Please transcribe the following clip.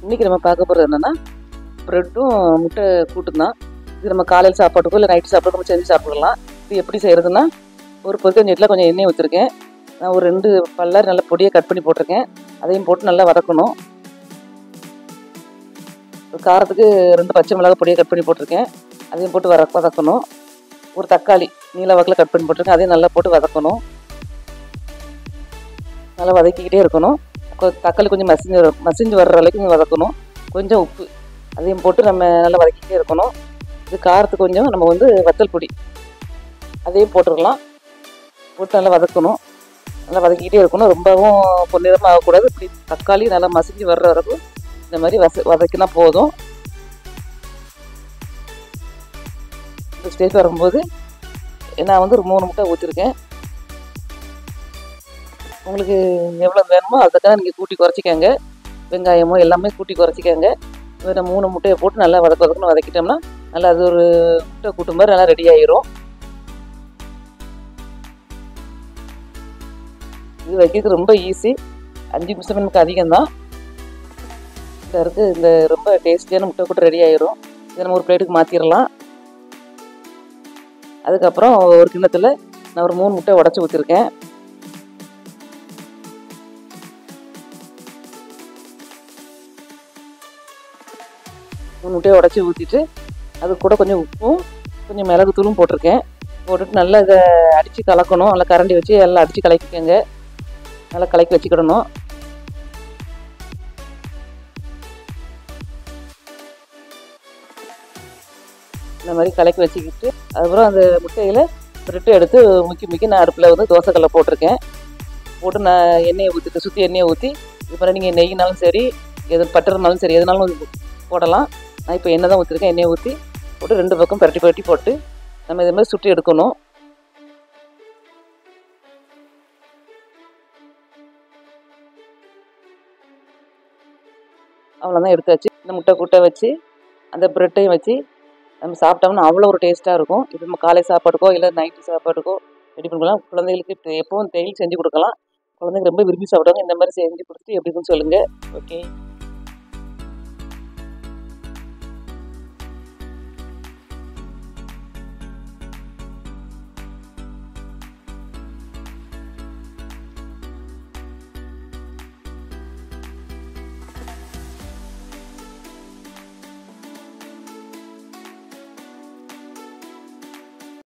இன்றைக்கி நம்ம பார்க்க போகிறது என்னென்னா ப்ரெட்டும் முட்டை கூட்டும் தான். இது நம்ம காலையில் சாப்பாட்டுக்கோ இல்லை நைட்டு சாப்பாட்டுக்கோ செஞ்சு சாப்பிடலாம். இது எப்படி செய்கிறதுனா, ஒரு பொரிக்கஞ்சட்டியில் கொஞ்சம் எண்ணெய் ஊற்றிருக்கேன். நான் ஒரு 2 பல்லாரி நல்லா பொடியாக கட் பண்ணி போட்டிருக்கேன். அதையும் போட்டு நல்லா வதக்கணும். காரத்துக்கு 2 பச்சை மிளகாய் பொடியாக கட் பண்ணி போட்டிருக்கேன். அதையும் போட்டு வதக்கணும். ஒரு தக்காளி நீல வாக்கில் கட் பண்ணி போட்டிருக்கேன். அதையும் நல்லா போட்டு வதக்கணும். நல்லா வதக்கிக்கிட்டே இருக்கணும். தக்காளி கொஞ்சம் மசிஞ்சு வர்ற அளவுக்கு வதக்கணும். கொஞ்சம் உப்பு அதையும் போட்டு நம்ம நல்லா வதக்கிட்டே இருக்கணும். இது காரத்துக்கு கொஞ்சம் நம்ம வத்தல் பொடி அதையும் போட்டுடலாம். போட்டு நல்லா வதக்கணும். நல்லா வதக்கிக்கிட்டே இருக்கணும். ரொம்பவும் பொன்னிறமாக ஆகக்கூடாது. இப்படி தக்காளி நல்லா மசிஞ்சு வர்ற வரைக்கும் இந்த மாதிரி வதக்கினா போதும். இந்த ஸ்டேஜ் வரும்போது நான் ஒரு 3 முட்டை ஊற்றிருக்கேன். உங்களுக்கு எவ்வளோ வேணுமோ அதுக்காக நீங்கள் கூட்டி குறைச்சிக்கங்க. வெங்காயமோ எல்லாமே கூட்டி குறைச்சிக்கங்க. வேறு 3 முட்டையை போட்டு நல்லா வதக்கணும்னு வதக்கிட்டோம்னா நல்லா அது ஒரு முட்டை கூட்டு மாதிரி நல்லா ரெடி ஆயிரும். இது வைக்கிறது ரொம்ப ஈஸி. 5 நிமிஷம் நமக்கு அதிகம்தான். இந்த ரொம்ப டேஸ்டியான முட்டை கூட்டு ரெடி ஆயிரும். இதை நம்ம ஒரு பிளேட்டுக்கு மாற்றிடலாம். அதுக்கப்புறம் ஒரு கிண்ணத்தில் நான் ஒரு 3 முட்டை உடச்சி ஊற்றிருக்கேன். முட்டையை உடச்சி ஊற்றிட்டு அது கூட கொஞ்சம் உப்பும் கொஞ்சம் மிளகுத்தூளும் போட்டிருக்கேன். போட்டுட்டு நல்லா இதை அடித்து கலக்கணும். நல்லா கரண்டி வச்சு எல்லாம் அடித்து கலக்கிக்கோங்க. நல்லா கலக்கி வச்சுக்கிடணும். இந்த மாதிரி கலக்கி வச்சுக்கிட்டு அதுக்கப்புறம் அந்த முட்டையில் பிரெட்டு எடுத்து முக்கி நான் அடுப்பில் தோசைக்கல்லை போட்டிருக்கேன். போட்டு நான் எண்ணெயை ஊற்றிட்டு சுற்றி எண்ணெயை ஊற்றி இப்போ நீங்கள் நெய்னாலும் சரி எது பட்டர்னாலும் சரி எதுனாலும் போடலாம். நான் இப்போ எண்ணெய் தான் ஊற்றிருக்கேன். எண்ணெயை ஊற்றி போட்டு 2 பக்கம் பரட்டி போட்டு நம்ம இதே மாதிரி சுற்றி எடுக்கணும். அவ்வளோதான் எடுத்தாச்சு. இந்த முட்டை கூட்டை வச்சு அந்த ப்ரெட்டையும் வச்சு நம்ம சாப்பிட்டோம்னா அவ்வளோ ஒரு டேஸ்ட்டாக இருக்கும். இது நம்ம காலை சாப்பாட்டுக்கோ இல்லை நைட்டு சாப்பாட்டுக்கோ ரெடி பண்ணிக்கலாம். குழந்தைகளுக்கு எப்பவும் டெய்லி செஞ்சு கொடுக்கலாம். குழந்தைங்க ரொம்ப விரும்பி சாப்பிடுவாங்க. இந்த மாதிரி செஞ்சு கொடுத்துட்டு எப்படி இருக்குன்னு சொல்லுங்கள். ஓகே.